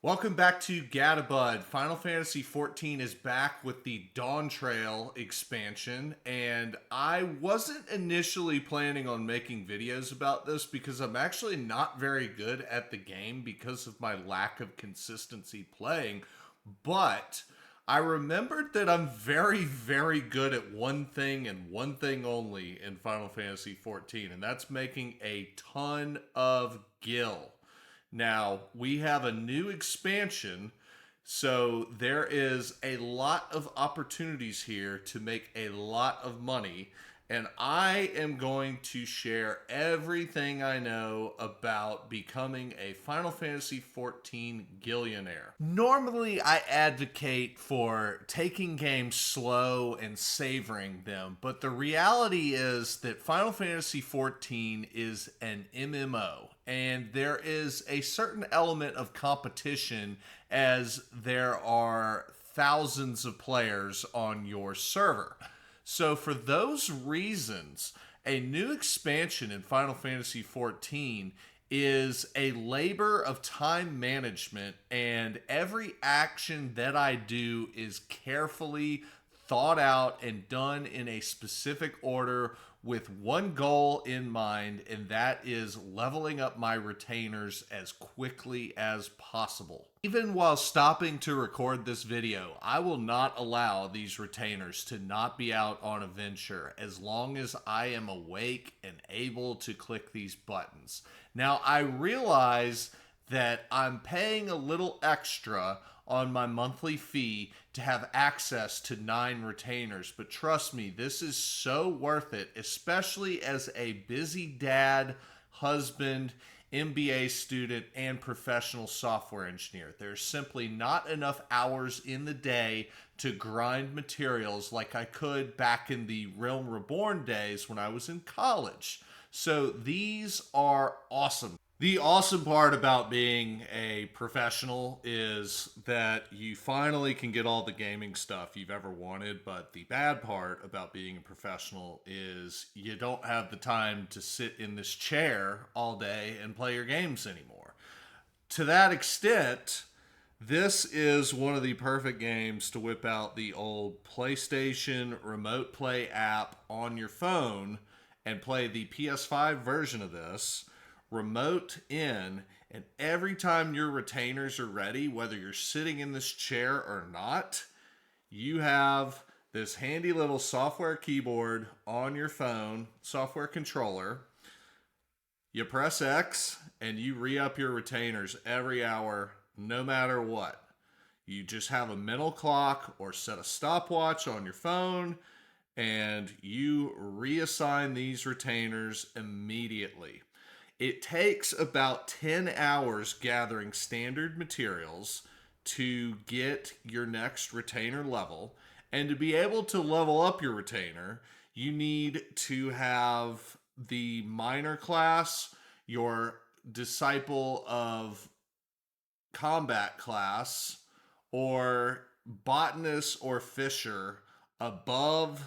Welcome back to Gatabud. Final Fantasy XIV is back with the Dawntrail expansion, and I wasn't initially planning on making videos about this because I'm actually not very good at the game because of my lack of consistency playing, but I remembered that I'm very, very good at one thing and one thing only in Final Fantasy XIV, and that's making a ton of gil. Now, we have a new expansion, so there is a lot of opportunities here to make a lot of money. And I am going to share everything I know about becoming a Final Fantasy XIV Gillionaire. Normally, I advocate for taking games slow and savoring them, but the reality is that Final Fantasy XIV is an MMO, and there is a certain element of competition as there are thousands of players on your server. So, for those reasons, a new expansion in Final Fantasy XIV is a labor of time management, and every action that I do is carefully thought out and done in a specific order with one goal in mind, and that is leveling up my retainers as quickly as possible. Even while stopping to record this video, I will not allow these retainers to not be out on a venture as long as I am awake and able to click these buttons. Now, I realize that I'm paying a little extra on my monthly fee to have access to 9 retainers, but trust me, this is so worth it, especially as a busy dad, husband, MBA student, and professional software engineer. There's simply not enough hours in the day to grind materials like I could back in the Realm Reborn days when I was in college. So these are awesome. The awesome part about being a professional is that you finally can get all the gaming stuff you've ever wanted, but the bad part about being a professional is you don't have the time to sit in this chair all day and play your games anymore. To that extent, this is one of the perfect games to whip out the old PlayStation Remote Play app on your phone and play the PS5 version of this remote in, and every time your retainers are ready, whether you're sitting in this chair or not, you have this handy little software keyboard on your phone, software controller. You press X and you re-up your retainers every hour, no matter what. You just have a mental clock or set a stopwatch on your phone, and you reassign these retainers immediately. It takes about 10 hours gathering standard materials to get your next retainer level. And to be able to level up your retainer, you need to have the minor class, your disciple of combat class, or botanist or fisher above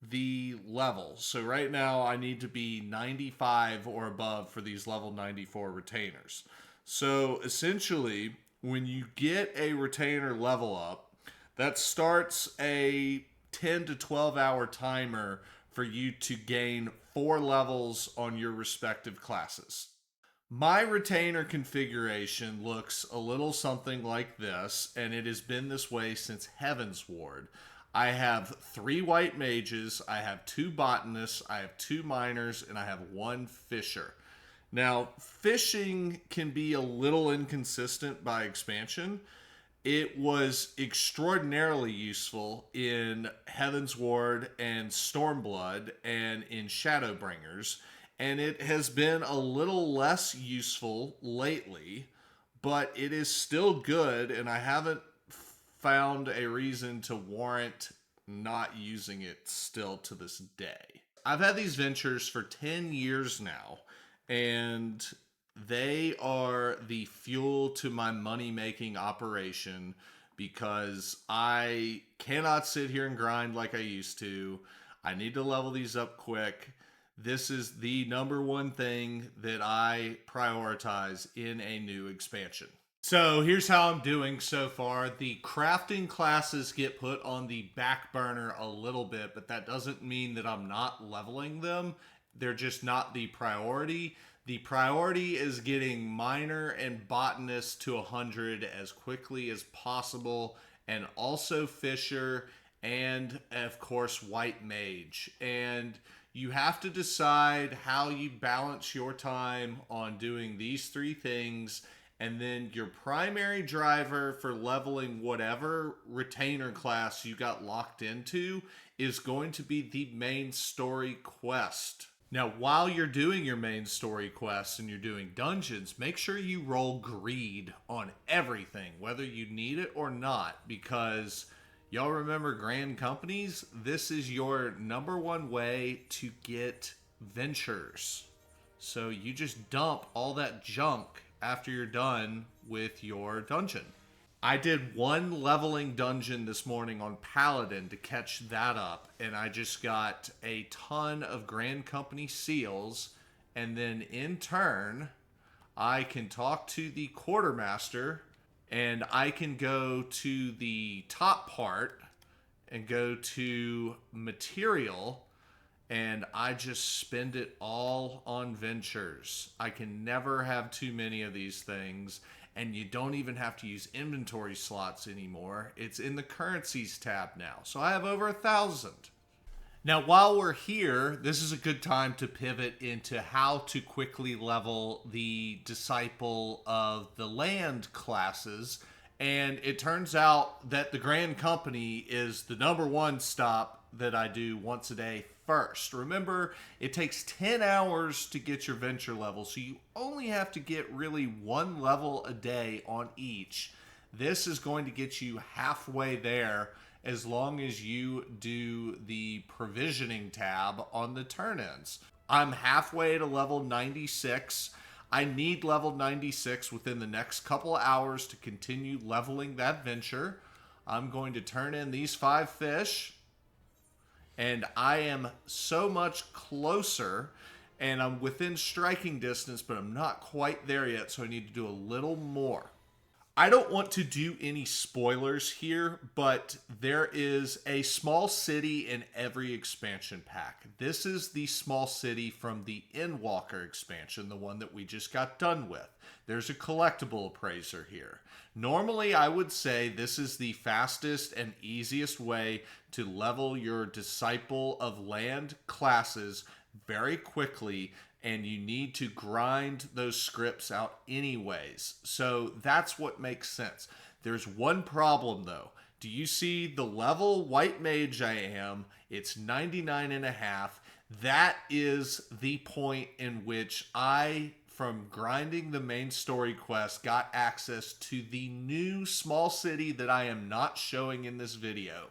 the level. So right now I need to be 95 or above for these level 94 retainers. So essentially, when you get a retainer level up, that starts a 10 to 12 hour timer for you to gain 4 levels on your respective classes. My retainer configuration looks a little something like this, and it has been this way since Heaven's Ward. I have 3 white mages, I have 2 botanists, I have 2 miners, and I have 1 fisher. Now, fishing can be a little inconsistent by expansion. It was extraordinarily useful in Heaven's Ward and Stormblood and in Shadowbringers, and it has been a little less useful lately, but it is still good, and I haven't found a reason to warrant not using it still to this day. I've had these ventures for 10 years now, and they are the fuel to my money making operation because I cannot sit here and grind like I used to. I need to level these up quick. This is the number one thing that I prioritize in a new expansion. So here's how I'm doing so far. The crafting classes get put on the back burner a little bit, but that doesn't mean that I'm not leveling them. They're just not the priority. The priority is getting Miner and Botanist to 100 as quickly as possible, and also Fisher, and of course White Mage. And you have to decide how you balance your time on doing these three things, and then your primary driver for leveling whatever retainer class you got locked into is going to be the main story quest. Now, while you're doing your main story quests and you're doing dungeons, make sure you roll greed on everything, whether you need it or not, because y'all remember Grand Companies? This is your number one way to get ventures. So you just dump all that junk after you're done with your dungeon. I did one leveling dungeon this morning on Paladin to catch that up, and I just got a ton of Grand Company seals, and then in turn, I can talk to the quartermaster, and I can go to the top part and go to material, and I just spend it all on ventures. I can never have too many of these things, and you don't even have to use inventory slots anymore. It's in the currencies tab now. So I have over 1,000. Now, while we're here, this is a good time to pivot into how to quickly level the Disciple of the Land classes. And it turns out that the Grand Company is the number one stop that I do once a day first. Remember, it takes 10 hours to get your venture level, so you only have to get really one level a day on each. This is going to get you halfway there as long as you do the provisioning tab on the turn-ins. I'm halfway to level 96. I need level 96 within the next couple of hours to continue leveling that venture. I'm going to turn in these 5 fish, and I am so much closer, and I'm within striking distance, but I'm not quite there yet, so I need to do a little more. I don't want to do any spoilers here, but there is a small city in every expansion pack. This is the small city from the Endwalker expansion, the one that we just got done with. There's a collectible appraiser here. Normally, I would say this is the fastest and easiest way to level your Disciple of Land classes very quickly, and you need to grind those scripts out anyways. So that's what makes sense. There's one problem though. Do you see the level White Mage I am? It's 99.5. That is the point in which I, from grinding the main story quest, got access to the new small city that I am not showing in this video.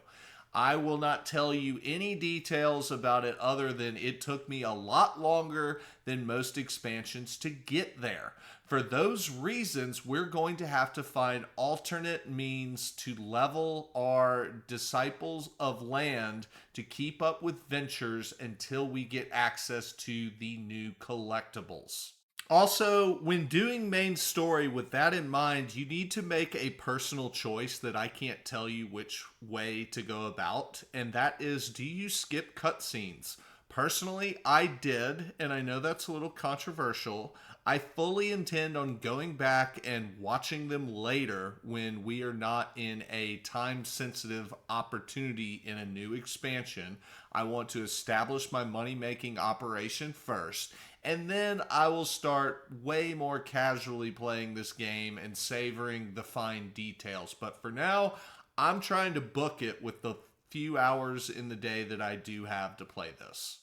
I will not tell you any details about it other than it took me a lot longer than most expansions to get there. For those reasons, we're going to have to find alternate means to level our Disciples of Land to keep up with ventures until we get access to the new collectibles. Also, when doing main story with that in mind, you need to make a personal choice that I can't tell you which way to go about, and that is, do you skip cutscenes? Personally, I did, and I know that's a little controversial. I fully intend on going back and watching them later when we are not in a time-sensitive opportunity in a new expansion. I want to establish my money-making operation first, and then I will start way more casually playing this game and savoring the fine details. But for now, I'm trying to book it with the few hours in the day that I do have to play this.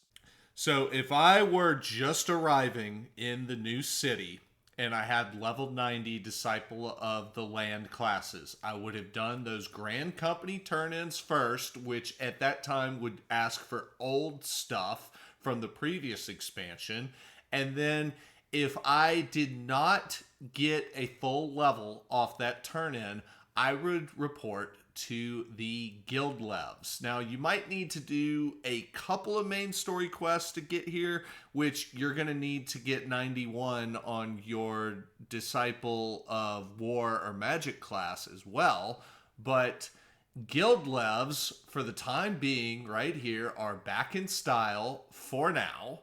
So if I were just arriving in the new city and I had level 90 Disciple of the Land classes, I would have done those Grand Company turn-ins first, which at that time would ask for old stuff from the previous expansion. And then if I did not get a full level off that turn-in, I would report to the guild levs. Now, you might need to do a couple of main story quests to get here, which you're going to need to get 91 on your Disciple of War or Magic class as well. But guild levs, for the time being, right here, are back in style for now,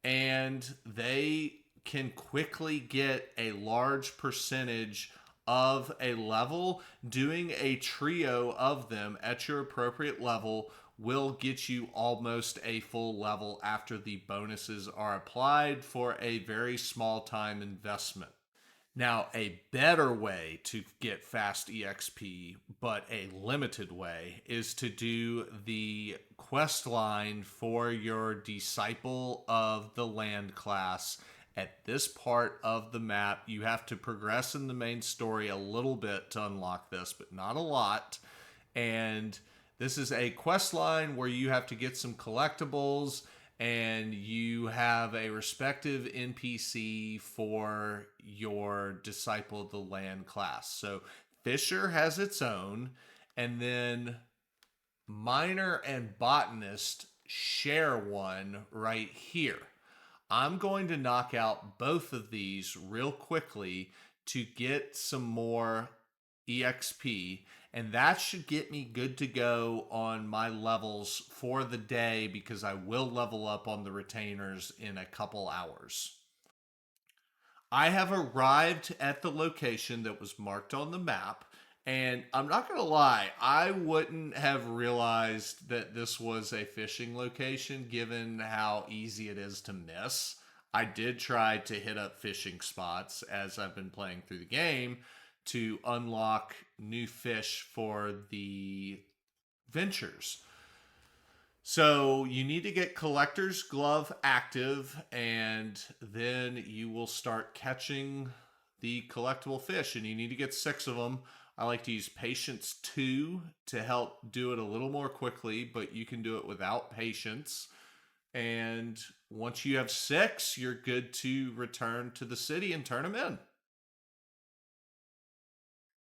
and they can quickly get a large percentage of a level. Doing a trio of them at your appropriate level will get you almost a full level after the bonuses are applied for a very small time investment. Now, a better way to get fast EXP, but a limited way, is to do the quest line for your Disciple of the Land class. At this part of the map, you have to progress in the main story a little bit to unlock this, but not a lot. And this is a quest line where you have to get some collectibles, and you have a respective NPC for your Disciple of the Land class. So Fisher has its own, and then Miner and Botanist share one right here. I'm going to knock out both of these real quickly to get some more EXP, and that should get me good to go on my levels for the day, because I will level up on the retainers in a couple hours. I have arrived at the location that was marked on the map, and I'm not going to lie, I wouldn't have realized that this was a fishing location given how easy it is to miss. I did try to hit up fishing spots as I've been playing through the game to unlock new fish for the ventures. So you need to get Collector's Glove active, and then you will start catching the collectible fish, and you need to get 6 of them. I like to use Patience 2 to help do it a little more quickly, but you can do it without Patience. And once you have 6, you're good to return to the city and turn them in.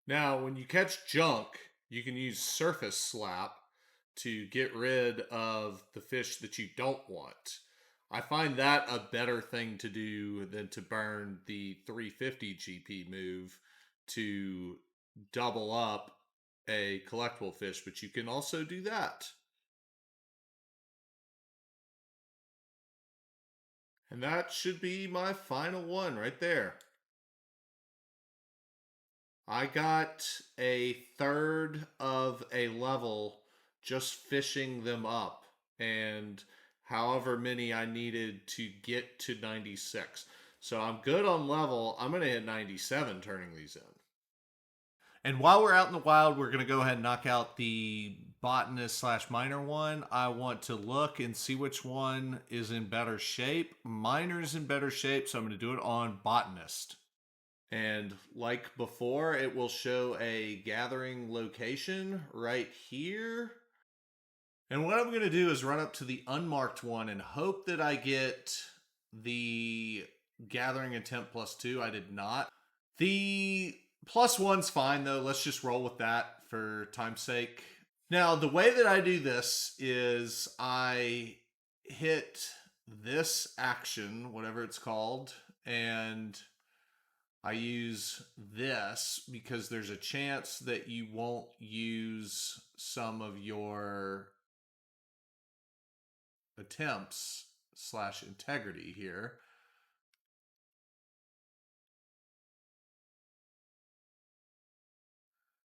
Now, when you catch junk, you can use Surface Slap to get rid of the fish that you don't want. I find that a better thing to do than to burn the 350 GP move to double up a collectible fish, but you can also do that. And that should be my final one right there. I got a third of a level just fishing them up, and however many I needed to get to 96. So I'm good on level. I'm going to hit 97 turning these in. And while we're out in the wild, we're going to go ahead and knock out the Botanist / Miner one. I want to look and see which one is in better shape. Miner's in better shape, so I'm going to do it on Botanist. And like before, it will show a gathering location right here. And what I'm going to do is run up to the unmarked one and hope that I get the gathering attempt +2. I did not. The +1's fine, though. Let's just roll with that for time's sake. Now, the way that I do this is I hit this action, whatever it's called, and I use this because there's a chance that you won't use some of your attempts / integrity here.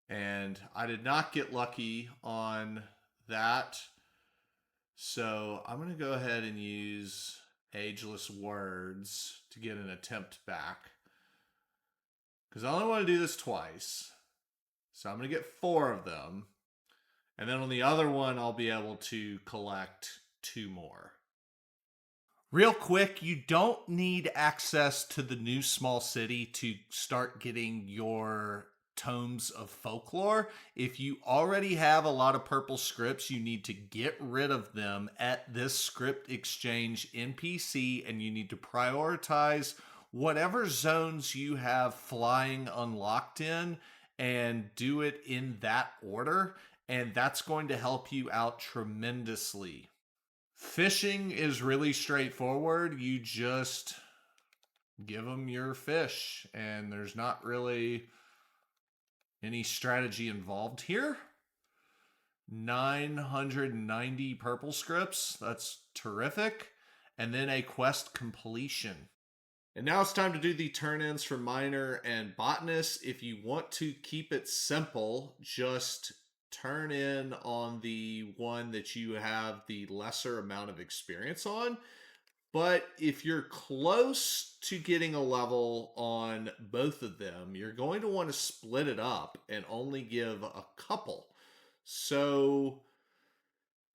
And I did not get lucky on that. So I'm going to go ahead and use Ageless Words to get an attempt back, because I only want to do this twice. So I'm going to get 4 of them. And then on the other one, I'll be able to collect 2 more. Real quick, you don't need access to the new small city to start getting your tomes of folklore. If you already have a lot of purple scripts, you need to get rid of them at this script exchange NPC, and you need to prioritize whatever zones you have flying unlocked in and do it in that order, and that's going to help you out tremendously. Fishing is really straightforward. You just give them your fish, and there's not really any strategy involved here. 990 purple scripts. That's terrific. And then a quest completion. And now it's time to do the turn-ins for Miner and Botanist. If you want to keep it simple, just turn in on the one that you have the lesser amount of experience on. But if you're close to getting a level on both of them, you're going to want to split it up and only give a couple. So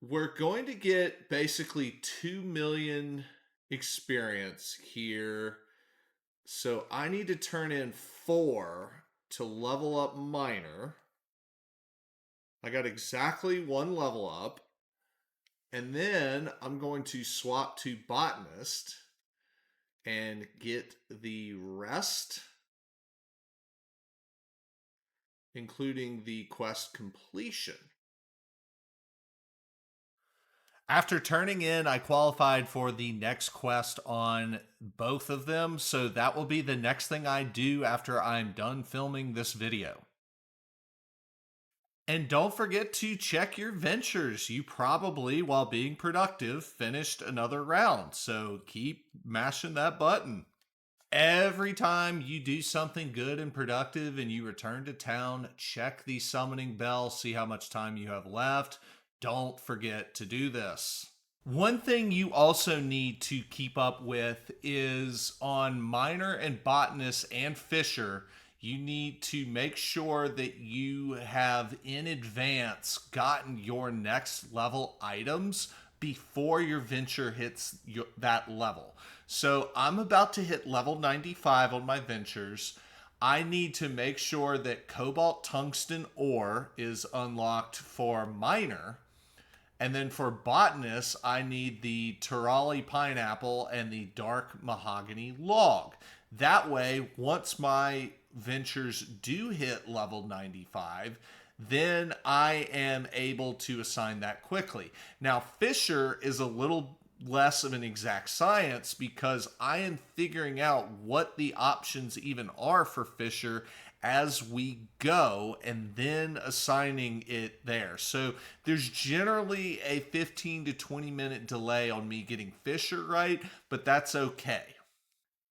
we're going to get basically 2 million experience here. So I need to turn in 4 to level up Miner. I got exactly 1 level up. And then I'm going to swap to Botanist and get the rest, including the quest completion. After turning in, I qualified for the next quest on both of them, so that will be the next thing I do after I'm done filming this video. And don't forget to check your ventures. You probably, while being productive, finished another round, so keep mashing that button. Every time you do something good and productive and you return to town, check the summoning bell, see how much time you have left. Don't forget to do this. One thing you also need to keep up with is on Miner and Botanist and Fisher, you need to make sure that you have in advance gotten your next level items before your venture hits that level. So I'm about to hit level 95 on my ventures. I need to make sure that Cobalt Tungsten Ore is unlocked for Miner. And then for Botanist, I need the Turali Pineapple and the Dark Mahogany Log. That way, once my ventures do hit level 95, then I am able to assign that quickly. Now, Fisher is a little less of an exact science because I am figuring out what the options even are for Fisher as we go and then assigning it there. So there's generally a 15 to 20 minute delay on me getting Fisher right, but that's okay.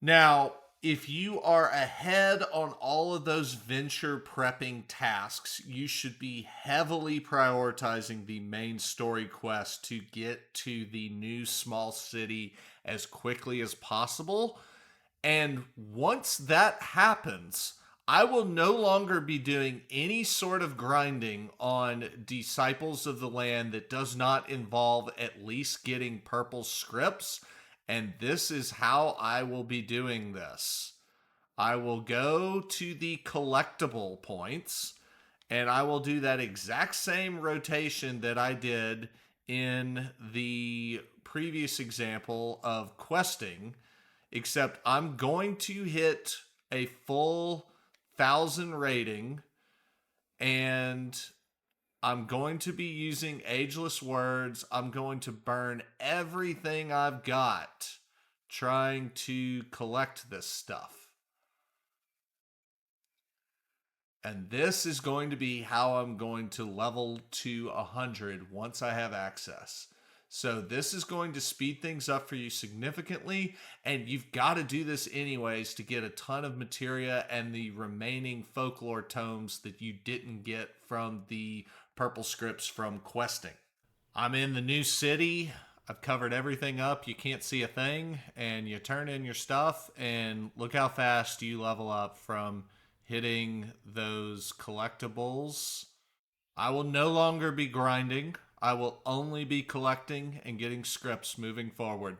Now, if you are ahead on all of those venture prepping tasks, you should be heavily prioritizing the main story quest to get to the new small city as quickly as possible. And once that happens, I will no longer be doing any sort of grinding on Disciples of the Land that does not involve at least getting purple scripts. And this is how I will be doing this. I will go to the collectible points and I will do that exact same rotation that I did in the previous example of questing, except I'm going to hit a full 1,000 rating and I'm going to be using ageless words. I'm going to burn everything I've got trying to collect this stuff. And this is going to be how I'm going to level to 100 once I have access. So this is going to speed things up for you significantly, and you've got to do this anyways to get a ton of materia and the remaining folklore tomes that you didn't get from the purple scripts from questing. I'm in the new city. I've covered everything up. You can't see a thing, and you turn in your stuff, and look how fast you level up from hitting those collectibles. I will no longer be grinding. I will only be collecting and getting scripts moving forward.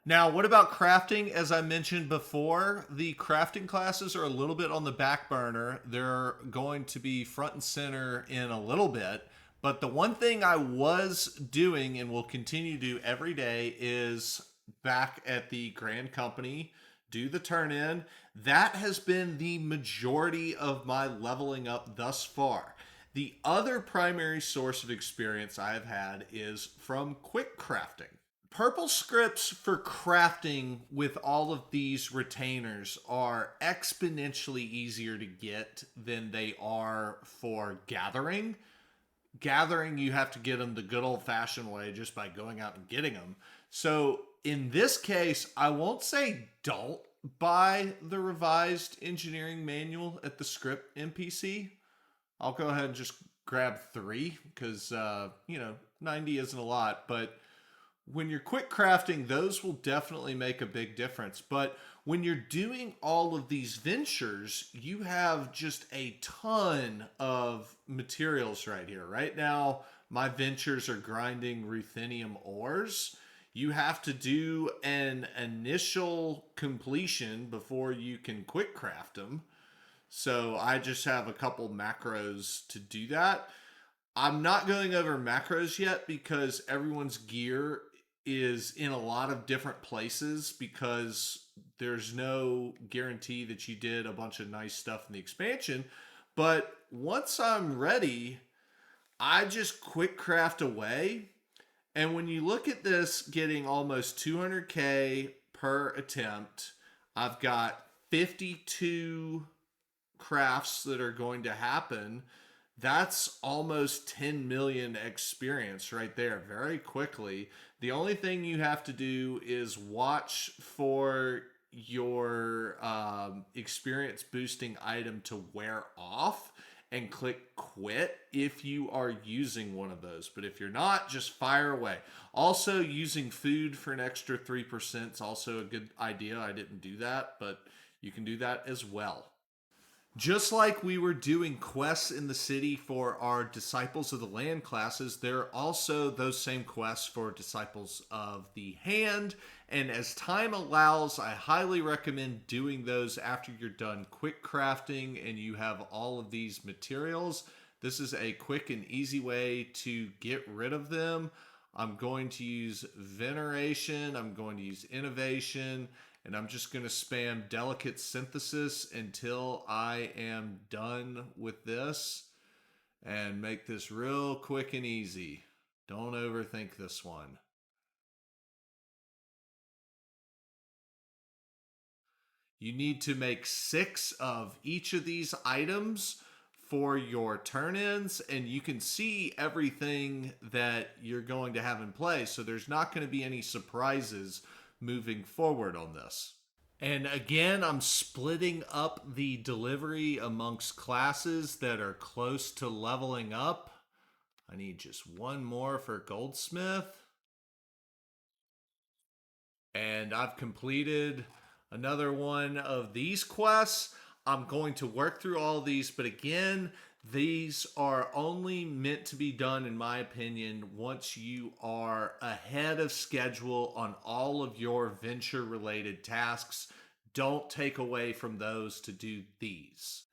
Now, what about crafting? As I mentioned before, the crafting classes are a little bit on the back burner. They're going to be front and center in a little bit. But the one thing I was doing and will continue to do every day is back at the Grand Company do the turn in. That has been the majority of my leveling up thus far. The other primary source of experience I have had is from quick crafting. Purple scripts for crafting with all of these retainers are exponentially easier to get than they are for gathering. Gathering, you have to get them the good old fashioned way just by going out and getting them. So in this case, I won't say don't buy the revised engineering manual at the script NPC. I'll go ahead and just grab 3 because, 90 isn't a lot, but when you're quick crafting, those will definitely make a big difference. But when you're doing all of these ventures, you have just a ton of materials right here. Right now, my ventures are grinding ruthenium ores. You have to do an initial completion before you can quick craft them. So I just have a couple macros to do that. I'm not going over macros yet because everyone's gear is in a lot of different places because there's no guarantee that you did a bunch of nice stuff in the expansion. But once I'm ready, I just quick craft away. And when you look at this getting almost 200k per attempt, I've got 52 crafts that are going to happen. That's almost 10 million experience right there very quickly. The only thing you have to do is watch for your experience boosting item to wear off and click quit if you are using one of those. But if you're not, just fire away. Also, using food for an extra 3% is also a good idea. I didn't do that, but you can do that as well. Just like we were doing quests in the city for our Disciples of the Land classes, there are also those same quests for Disciples of the Hand. And as time allows, I highly recommend doing those after you're done quick crafting and you have all of these materials. This is a quick and easy way to get rid of them. I'm going to use Veneration, I'm going to use Innovation, and I'm just going to spam Delicate Synthesis until I am done with this and make this real quick and easy. Don't overthink this one. You need to make 6 of each of these items for your turn-ins, and you can see everything that you're going to have in play, so there's not going to be any surprises moving forward on this. And again, I'm splitting up the delivery amongst classes that are close to leveling up. I need just one more for Goldsmith. And I've completed another one of these quests. I'm going to work through all of these, but again, these are only meant to be done, in my opinion, once you are ahead of schedule on all of your venture-related tasks. Don't take away from those to do these.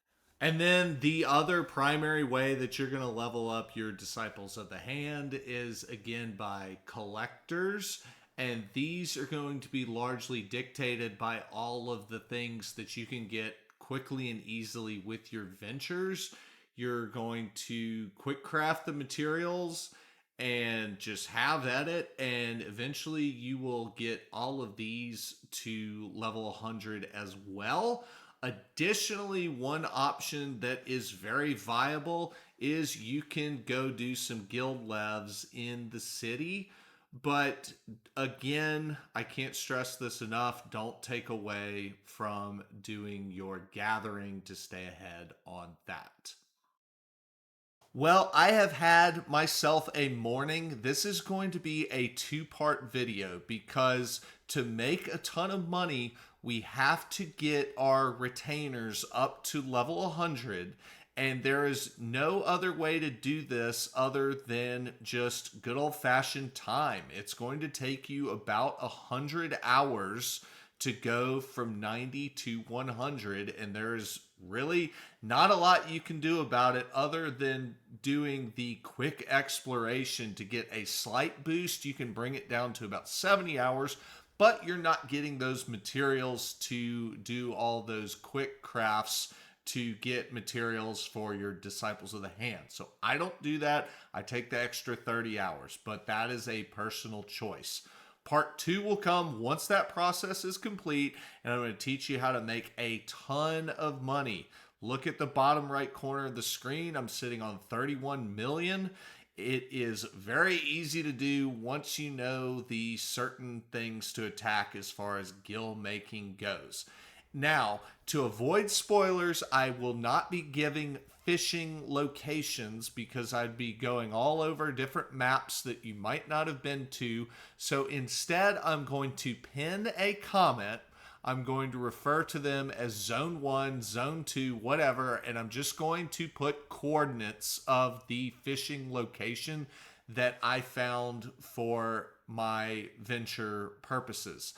And then the other primary way that you're going to level up your Disciples of the Hand is, again, by collectors. And these are going to be largely dictated by all of the things that you can get quickly and easily with your ventures. You're going to quick craft the materials and just have at it, and eventually you will get all of these to level 100 as well. Additionally, one option that is very viable is you can go do some guild levs in the city. But again, I can't stress this enough. Don't take away from doing your gathering to stay ahead on that. Well, I have had myself a morning. This is going to be a 2-part video because to make a ton of money, we have to get our retainers up to level 100. And there is no other way to do this other than just good old-fashioned time. It's going to take you about 100 hours to go from 90 to 100, and there's really not a lot you can do about it other than doing the quick exploration to get a slight boost. You can bring it down to about 70 hours, but you're not getting those materials to do all those quick crafts to get materials for your Disciples of the Hand. So I don't do that. I take the extra 30 hours, but that is a personal choice. Part 2 will come once that process is complete, and I'm going to teach you how to make a ton of money. Look at the bottom right corner of the screen. I'm sitting on 31 million. It is very easy to do once you know the certain things to attack as far as guild making goes. Now, to avoid spoilers, I will not be giving fishing locations because I'd be going all over different maps that you might not have been to. So instead, I'm going to pin a comment. I'm going to refer to them as Zone 1, Zone 2, whatever, and I'm just going to put coordinates of the fishing location that I found for my venture purposes.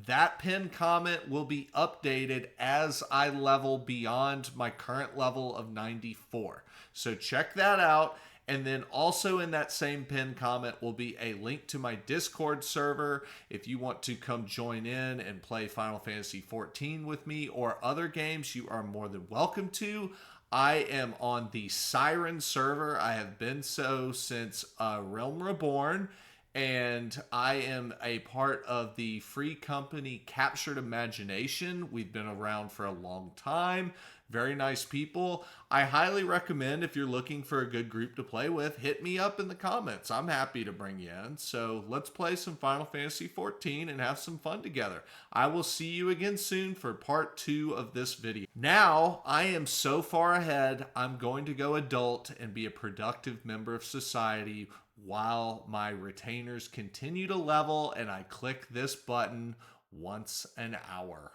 That pinned comment will be updated as I level beyond my current level of 94. So check that out. And then also in that same pinned comment will be a link to my Discord server. If you want to come join in and play Final Fantasy XIV with me or other games, you are more than welcome to. I am on the Siren server. I have been so since Realm Reborn. And I am a part of the free company Captured Imagination. We've been around for a long time. Very nice people. I highly recommend, if you're looking for a good group to play with, hit me up in the comments. I'm happy to bring you in. So let's play some Final Fantasy XIV and have some fun together. I will see you again soon for part 2 of this video. Now, I am so far ahead, I'm going to go adult and be a productive member of society while my retainers continue to level and I click this button once an hour.